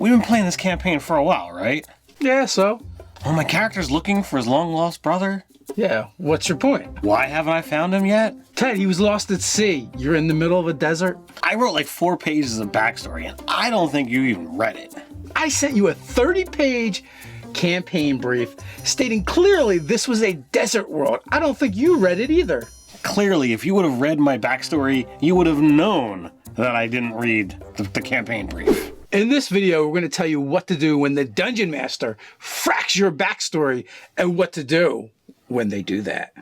we've been playing this campaign for a while, right? Yeah, so? Well, my character's looking for his long-lost brother. Yeah, what's your point? Why haven't I found him yet? Ted, he was lost at sea. You're in the middle of a desert. I wrote like 4 pages of backstory, and I don't think you even read it. I sent you a 30-page campaign brief stating clearly this was a desert world. I don't think you read it either. Clearly, if you would have read my backstory, you would have known that I didn't read the campaign brief. In this video, we're going to tell you what to do when the Dungeon Master fracks your backstory and what to do when they do that.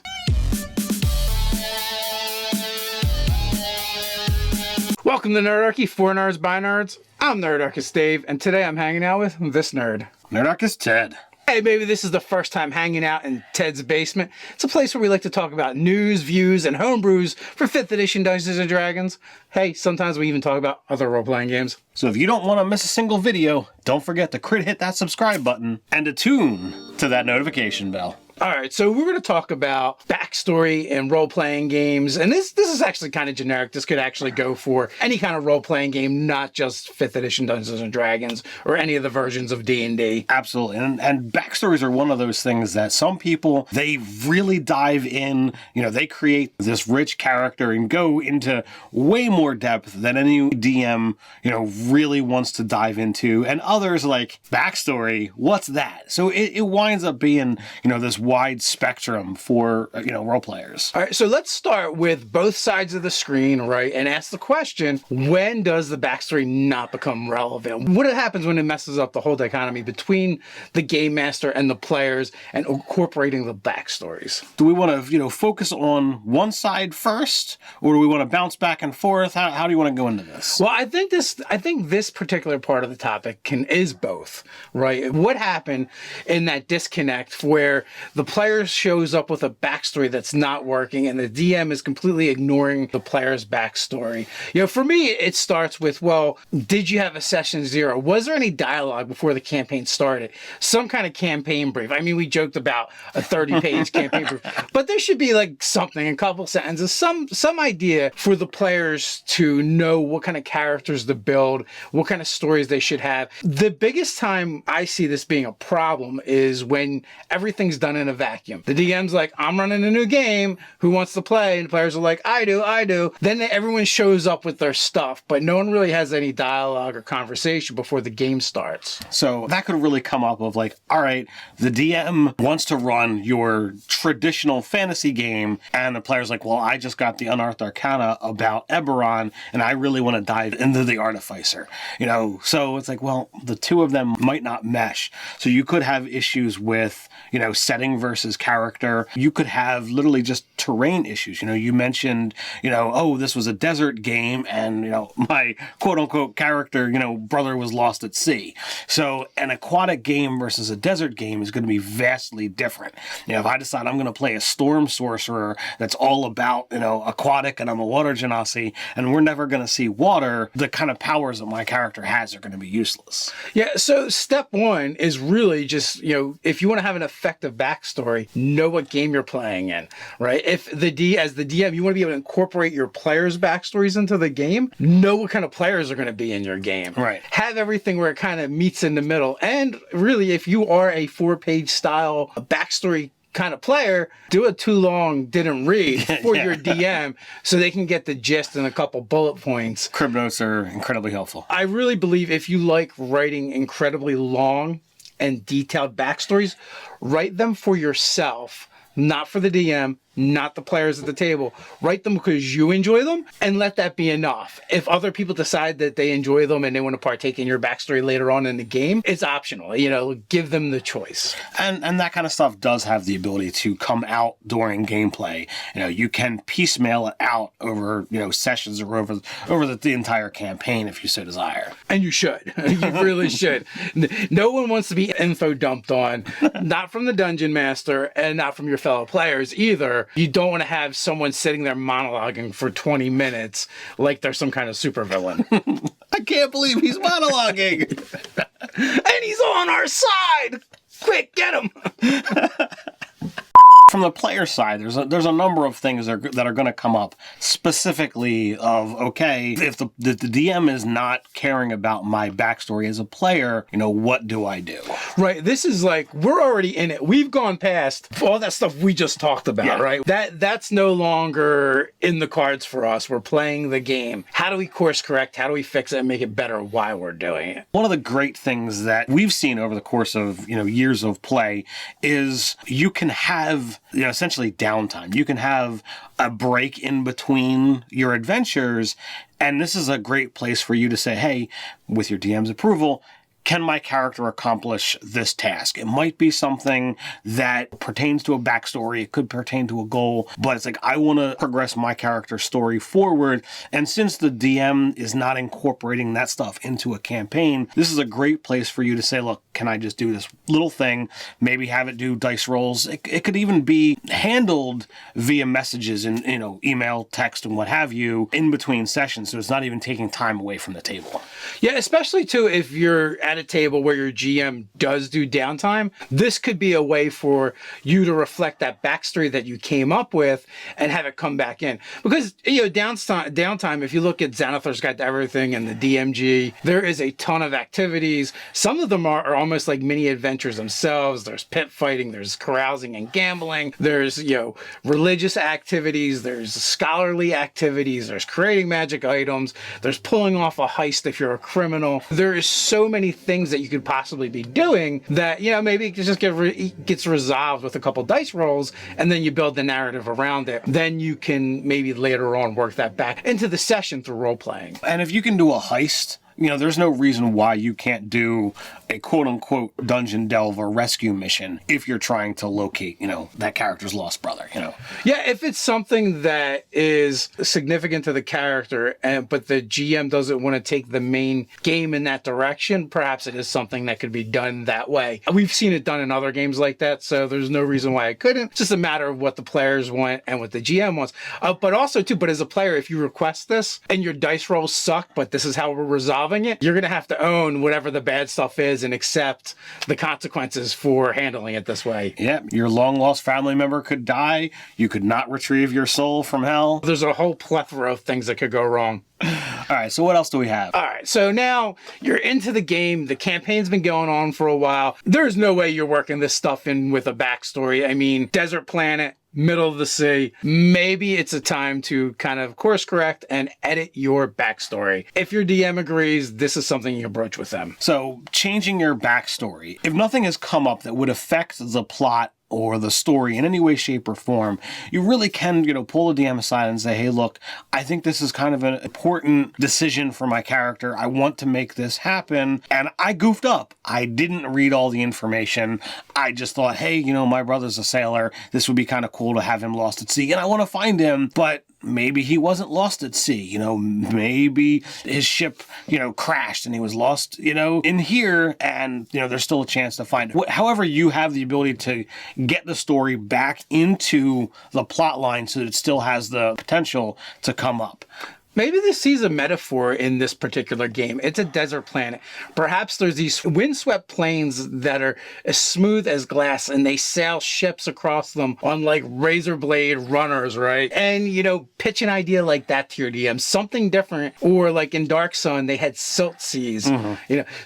Welcome to Nerdarchy, for nerds by nerds. I'm Nerdarchist Dave, and today I'm hanging out with this nerd. Nerdarchist Ted. Hey, maybe this is the first time hanging out in Ted's basement. It's a place where we like to talk about news, views, and homebrews for 5th edition Dungeons & Dragons. Hey, sometimes we even talk about other role-playing games. So if you don't want to miss a single video, don't forget to hit that subscribe button and attune to that notification bell. All right, so we're going to talk about backstory in role-playing games, and this is actually kind of generic. This could actually go for any kind of role-playing game, not just 5th edition Dungeons & Dragons or any of the versions of D&D. Absolutely, and backstories are one of those things that some people, they really dive in, they create this rich character and go into way more depth than any DM, really wants to dive into, and others like, backstory, what's that? So it winds up being, this wide spectrum for role players. All right, so let's start with both sides of the screen, right, and ask the question: when does the backstory not become relevant? What happens when it messes up the whole dichotomy between the game master and the players and incorporating the backstories? Do we want to focus on one side first, or do we want to bounce back and forth? How do you want to go into this? Well, I think this particular part of the topic is both, right? What happened in that disconnect where the player shows up with a backstory that's not working and the DM is completely ignoring the player's backstory? For me, it starts with, well, did you have a session 0? Was there any dialogue before the campaign started? Some kind of campaign brief. I mean, we joked about a 30-page campaign brief, but there should be like something, a couple sentences, some idea for the players to know what kind of characters to build, what kind of stories they should have. The biggest time I see this being a problem is when everything's done in a vacuum. The DM's like, I'm running a new game. Who wants to play? And the players are like, I do. Then everyone shows up with their stuff, but no one really has any dialogue or conversation before the game starts. So that could really come up of like, all right, the DM wants to run your traditional fantasy game, and the player's like, well, I just got the Unearthed Arcana about Eberron, and I really want to dive into the Artificer. So it's like, well, the two of them might not mesh. So you could have issues with, setting versus character. You could have literally just terrain issues. You mentioned, oh, this was a desert game and, my quote unquote character, brother was lost at sea. So an aquatic game versus a desert game is going to be vastly different. If I decide I'm going to play a storm sorcerer that's all about, aquatic and I'm a water genasi and we're never going to see water, the kind of powers that my character has are going to be useless. Yeah. So step one is really just, if you want to have an effective backstory, know what game you're playing in, right? If as the DM, you want to be able to incorporate your players' backstories into the game, know what kind of players are going to be in your game. Right. Have everything where it kind of meets in the middle. And really, if you are a 4-page style backstory kind of player, do a too long didn't read for your DM so they can get the gist in a couple bullet points. Crib notes are incredibly helpful. I really believe if you like writing incredibly long and detailed backstories, write them for yourself, not for the DM, not the players at the table. Write them because you enjoy them and let that be enough. If other people decide that they enjoy them and they want to partake in your backstory later on in the game, it's optional. Give them the choice. And that kind of stuff does have the ability to come out during gameplay. You can piecemeal it out over, sessions or over the entire campaign if you so desire. And you should. You really should. No one wants to be info dumped on, not from the Dungeon Master and not from your fellow players either. You don't want to have someone sitting there monologuing for 20 minutes like they're some kind of supervillain. I can't believe he's monologuing. And he's on our side. Quick, get him. From the player side, there's a number of things that are going to come up specifically of, okay, if the DM is not caring about my backstory as a player, what do I do? Right. This is like, we're already in it. We've gone past all that stuff we just talked about, right? That's no longer in the cards for us. We're playing the game. How do we course correct? How do we fix it and make it better while we're doing it? One of the great things that we've seen over the course of, years of play is you can have essentially downtime. You can have a break in between your adventures, and this is a great place for you to say, hey, with your DM's approval, can my character accomplish this task? It might be something that pertains to a backstory. It could pertain to a goal, but it's like, I want to progress my character's story forward. And since the DM is not incorporating that stuff into a campaign, this is a great place for you to say, look, can I just do this little thing? Maybe have it do dice rolls. It could even be handled via messages and, email, text, and what have you in between sessions. So it's not even taking time away from the table. Yeah, especially too, if you're at a table where your GM does do downtime, this could be a way for you to reflect that backstory that you came up with and have it come back in. Because, downtime, if you look at Xanathar's Guide to Everything and the DMG, there is a ton of activities. Some of them are almost like mini adventures themselves. There's pit fighting, there's carousing and gambling, there's, religious activities, there's scholarly activities, there's creating magic items, there's pulling off a heist if you're a criminal. There is so many things that you could possibly be doing that, maybe it just gets resolved with a couple dice rolls, and then you build the narrative around it. Then you can maybe later on work that back into the session through role playing. And if you can do a heist, there's no reason why you can't do a quote-unquote dungeon delve or rescue mission if you're trying to locate, that character's lost brother, Yeah, if it's something that is significant to the character, but the GM doesn't want to take the main game in that direction, perhaps it is something that could be done that way. We've seen it done in other games like that, so there's no reason why it couldn't. It's just a matter of what the players want and what the GM wants. But also, too, as a player, if you request this and your dice rolls suck, but this is how we're resolving it, you're going to have to own whatever the bad stuff is and accept the consequences for handling it this way. Yeah, your long-lost family member could die. You could not retrieve your soul from hell. There's a whole plethora of things that could go wrong. All right, so what else do we have? All right, so now you're into the game. The campaign's been going on for a while. There's no way you're working this stuff in with a backstory. I mean, desert planet, middle of the sea. Maybe it's a time to kind of course correct and edit your backstory. If your DM agrees, this is something you can broach with them. So, changing your backstory. If nothing has come up that would affect the plot or the story in any way, shape, or form, you really can, pull the DM aside and say, hey, look, I think this is kind of an important decision for my character. I want to make this happen. And I goofed up. I didn't read all the information. I just thought, hey, my brother's a sailor. This would be kind of cool to have him lost at sea. And I want to find him, but maybe he wasn't lost at sea, maybe his ship, crashed and he was lost, in here, and, there's still a chance to find it. However, you have the ability to get the story back into the plot line so that it still has the potential to come up. Maybe this sees a metaphor in this particular game. It's a desert planet. Perhaps there's these windswept plains that are as smooth as glass, and they sail ships across them on like razor blade runners, right? And, pitch an idea like that to your DM, something different. Or like in Dark Sun, they had silt seas,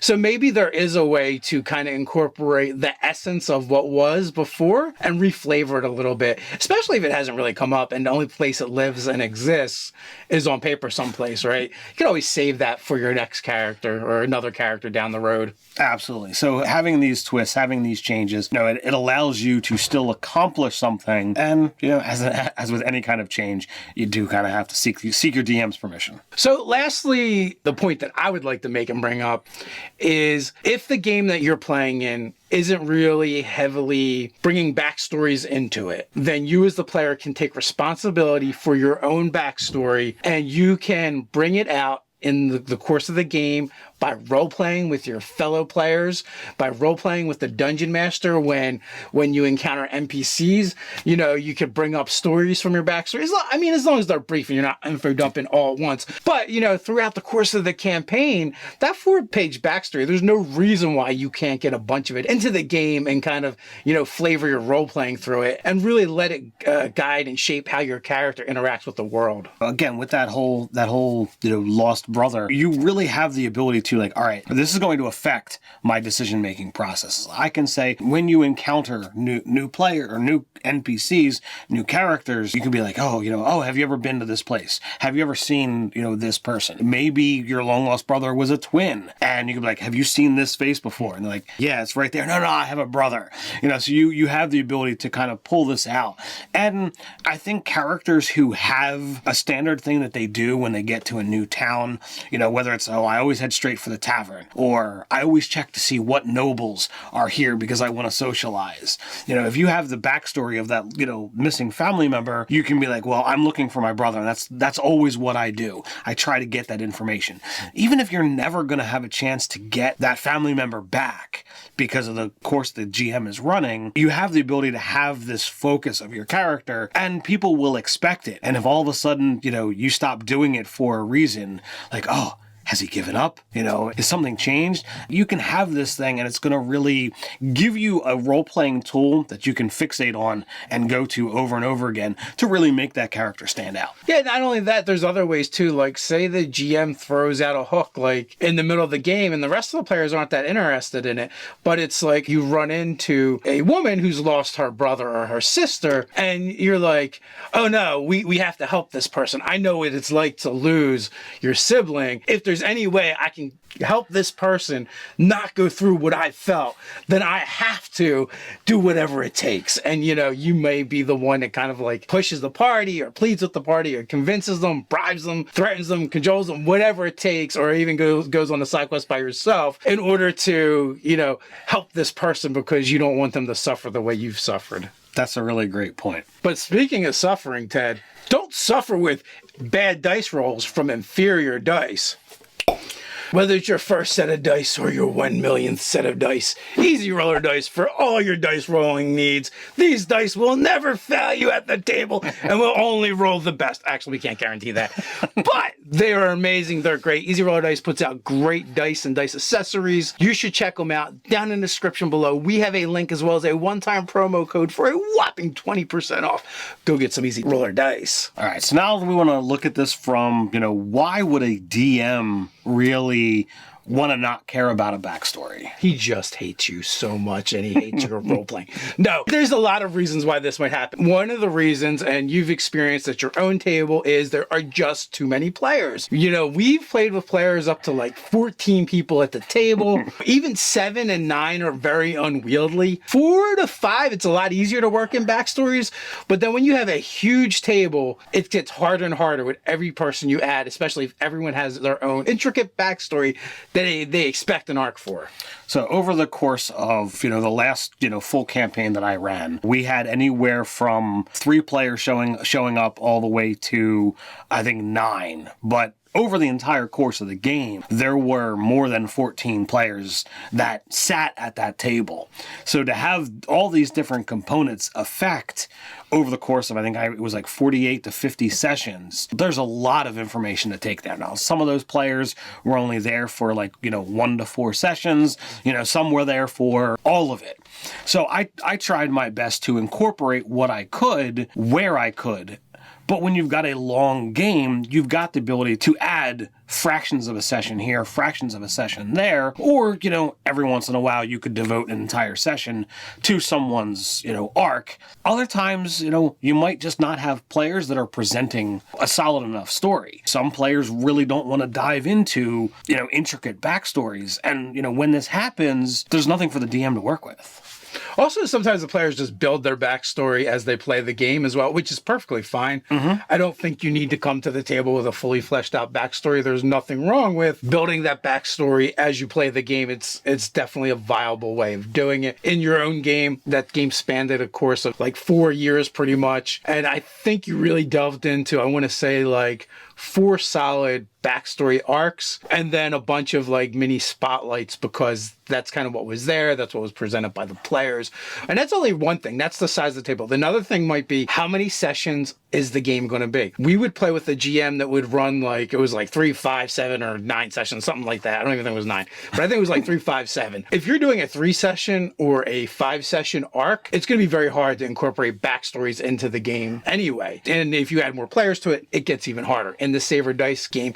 So maybe there is a way to kind of incorporate the essence of what was before and reflavor it a little bit, especially if it hasn't really come up and the only place it lives and exists is on paper someplace, right? You can always save that for your next character or another character down the road. Absolutely. So having these twists, having these changes, it allows you to still accomplish something. And, as with any kind of change, you do kind of have to seek your DM's permission. So lastly, the point that I would like to make and bring up is if the game that you're playing in isn't really heavily bringing backstories into it, then you as the player can take responsibility for your own backstory and you can bring it out in the course of the game, by role-playing with your fellow players, by role-playing with the dungeon master when you encounter NPCs. You know, you could bring up stories from your backstory. As long as they're brief and you're not info dumping all at once. But, you know, throughout the course of the campaign, that 4-page backstory, there's no reason why you can't get a bunch of it into the game and kind of, you know, flavor your role-playing through it and really let it guide and shape how your character interacts with the world. Again, with that whole you know, lost brother, you really have the ability to, like, all right, this is going to affect my decision-making processes. I can say when you encounter new player or new NPCs, new characters, you can be like, oh, have you ever been to this place? Have you ever seen, you know, this person? Maybe your long lost brother was a twin, and you can be like, have you seen this face before? And they're like, yeah, it's right there. No, I have a brother. You know, so you have the ability to kind of pull this out. And I think characters who have a standard thing that they do when they get to a new town, you know, whether it's, I always head straight for the tavern, or I always check to see what nobles are here because I want to socialize. You know, if you have the backstory of that, you know, missing family member, you can be like, well, I'm looking for my brother. And that's always what I do. I try to get that information. Even if you're never going to have a chance to get that family member back because of the course the GM is running, you have the ability to have this focus of your character, and people will expect it. And if all of a sudden, you know, you stop doing it for a reason, like, oh, has he given up? You know, is something changed? You can have this thing, and it's going to really give you a role-playing tool that you can fixate on and go to over and over again to really make that character stand out. Yeah, not only that, there's other ways too. Like, say the GM throws out a hook like in the middle of the game and the rest of the players aren't that interested in it, but it's like you run into a woman who's lost her brother or her sister, and you're like, oh no, we have to help this person. I know what it's like to lose your sibling. If there's any way I can help this person not go through what I felt, then I have to do whatever it takes. And, you know, you may be the one that kind of like pushes the party or pleads with the party or convinces them, bribes them, threatens them, cajoles them, whatever it takes, or even goes on a side quest by yourself in order to, you know, help this person because you don't want them to suffer the way you've suffered. That's a really great point. But speaking of suffering, Ted, don't suffer with bad dice rolls from inferior dice. Whether it's your first set of dice or your 1 millionth set of dice, Easy Roller Dice for all your dice rolling needs. These dice will never fail you at the table and will only roll the best. Actually, we can't guarantee that. But they are amazing. They're great. Easy Roller Dice puts out great dice and dice accessories. You should check them out. Down in the description below, we have a link as well as a one-time promo code for a whopping 20% off. Go get some Easy Roller Dice. All right, so now we want to look at this from, you know, why would a DM really want to not care about a backstory? He just hates you so much, and he hates your role playing. No, there's a lot of reasons why this might happen. One of the reasons, and you've experienced at your own table, is there are just too many players. You know, we've played with players up to like 14 people at the table. Even 7 and 9 are very unwieldy. 4 to 5, it's a lot easier to work in backstories. But then when you have a huge table, it gets harder and harder with every person you add, especially if everyone has their own intricate backstory that they expect an arc for. So over the course of, you know, the last, you know, full campaign that I ran, we had anywhere from 3 players showing up all the way to, I think, 9. But over the entire course of the game, there were more than 14 players that sat at that table. So to have all these different components affect over the course of, it was like 48 to 50 sessions, there's a lot of information to take there. Now, some of those players were only there for like, you know, 1 to 4 sessions. You know, some were there for all of it. So I tried my best to incorporate what I could, where I could. But when you've got a long game, you've got the ability to add fractions of a session here, fractions of a session there, or, you know, every once in a while you could devote an entire session to someone's, you know, arc. Other times, you know, you might just not have players that are presenting a solid enough story. Some players really don't want to dive into, you know, intricate backstories. And, you know, when this happens, there's nothing for the DM to work with. Also, sometimes the players just build their backstory as they play the game as well, which is perfectly fine. Mm-hmm. I don't think you need to come to the table with a fully fleshed out backstory. There's nothing wrong with building that backstory as you play the game. It's definitely a viable way of doing it. In your own game, that game spanned a course of like 4 years pretty much. And I think you really delved into, I want to say, like 4 solid backstory arcs, and then a bunch of like mini spotlights, because that's kind of what was there. That's what was presented by the players. And that's only one thing. That's the size of the table. Another thing might be, how many sessions is the game going to be? We would play with a GM that would run like, it was like 3, 5, 7, or 9 sessions, something like that. I don't even think it was 9, but I think it was like 3, 5, 7. If you're doing a 3 session or a 5 session arc, it's going to be very hard to incorporate backstories into the game anyway. And if you add more players to it, it gets even harder. In the Saver Dice game,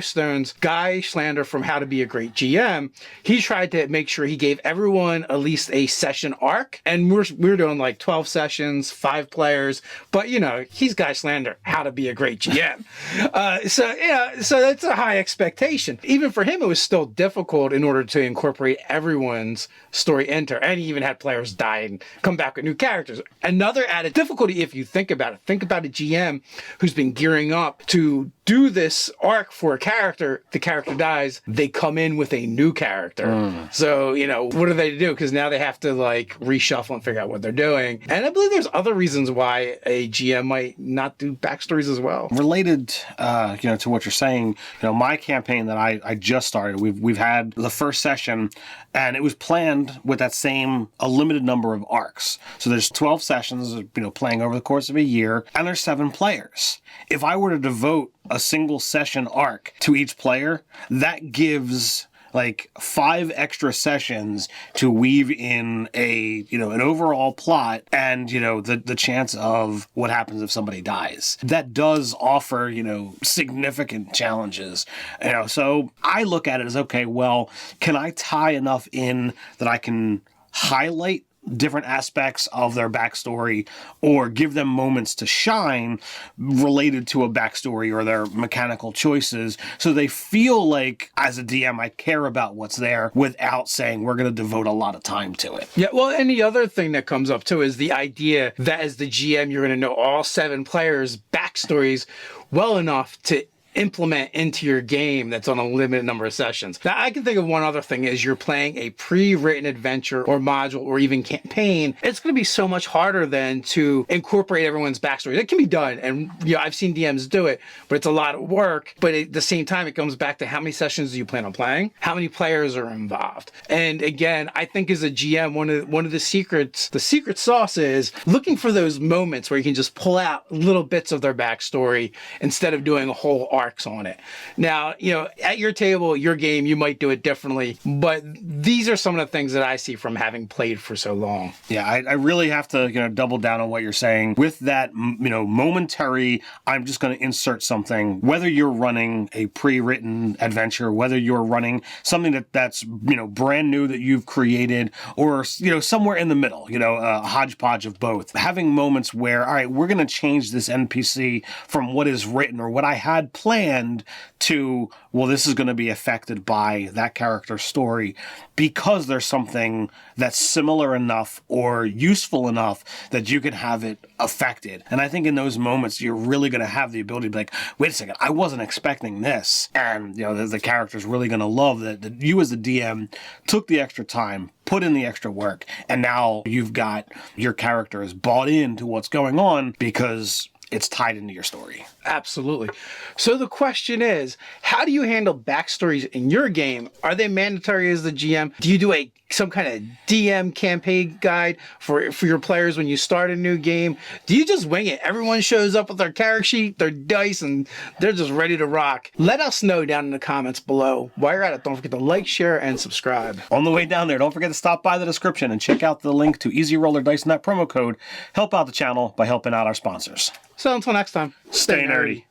Stone's Guy Schlander from How to Be a Great GM, he tried to make sure he gave everyone at least a session arc, and we're doing like 12 sessions, 5 players, but you know, he's Guy Schlander, How to Be a Great GM. So that's a high expectation. Even for him, it was still difficult in order to incorporate everyone's story into, and he even had players die and come back with new characters. Another added difficulty, if you think about it, think about a GM who's been gearing up to do this arc for a character, the character dies, they come in with a new character. So, you know, what are they to do? Because now they have to like reshuffle and figure out what they're doing. And I believe there's other reasons why a GM might not do backstories as well. Related, to what you're saying, my campaign that I just started, we've had the first session, and it was planned with that same, a limited number of arcs. So there's 12 sessions, playing over the course of a year, and there's 7 players. If I were to devote a single session arc to each player, that gives like 5 extra sessions to weave in an overall plot and, the chance of what happens if somebody dies. That does offer, significant challenges. So I look at it as, okay, well, can I tie enough in that I can highlight different aspects of their backstory or give them moments to shine related to a backstory or their mechanical choices, so they feel like, as a DM, I care about what's there without saying we're going to devote a lot of time to it. Yeah, well, and the other thing that comes up too is the idea that as the GM, you're going to know all 7 players' backstories well enough to implement into your game that's on a limited number of sessions. Now, I can think of one other thing is you're playing a pre-written adventure or module or even campaign. It's going to be so much harder then to incorporate everyone's backstory. It can be done, and I've seen DMs do it, but it's a lot of work. But at the same time, it comes back to how many sessions do you plan on playing? How many players are involved? And again, I think as a GM, one of the secrets, the secret sauce is looking for those moments where you can just pull out little bits of their backstory instead of doing a whole arcs on it. Now, at your table, your game, you might do it differently, but these are some of the things that I see from having played for so long. Yeah, I really have to, double down on what you're saying. With that, momentary, I'm just going to insert something, whether you're running a pre-written adventure, whether you're running something that's, brand new that you've created, or, somewhere in the middle, a hodgepodge of both. Having moments where, all right, we're going to change this NPC from what is written or what I had planned to, well, this is going to be affected by that character's story because there's something that's similar enough or useful enough that you can have it affected. And I think in those moments, you're really going to have the ability to be like, wait a second, I wasn't expecting this. And, the character's really going to love that you as the DM took the extra time, put in the extra work, and now you've got your character is bought into what's going on because it's tied into your story. Absolutely. So the question is, how do you handle backstories in your game? Are they mandatory as the GM? Do you do some kind of DM campaign guide for your players when you start a new game? Do you just wing it? Everyone shows up with their character sheet, their dice, and they're just ready to rock. Let us know down in the comments below. While you're at it, don't forget to like, share, and subscribe. On the way down there, don't forget to stop by the description and check out the link to Easy Roller Dice and that promo code. Help out the channel by helping out our sponsors. So until next time, stay nerdy.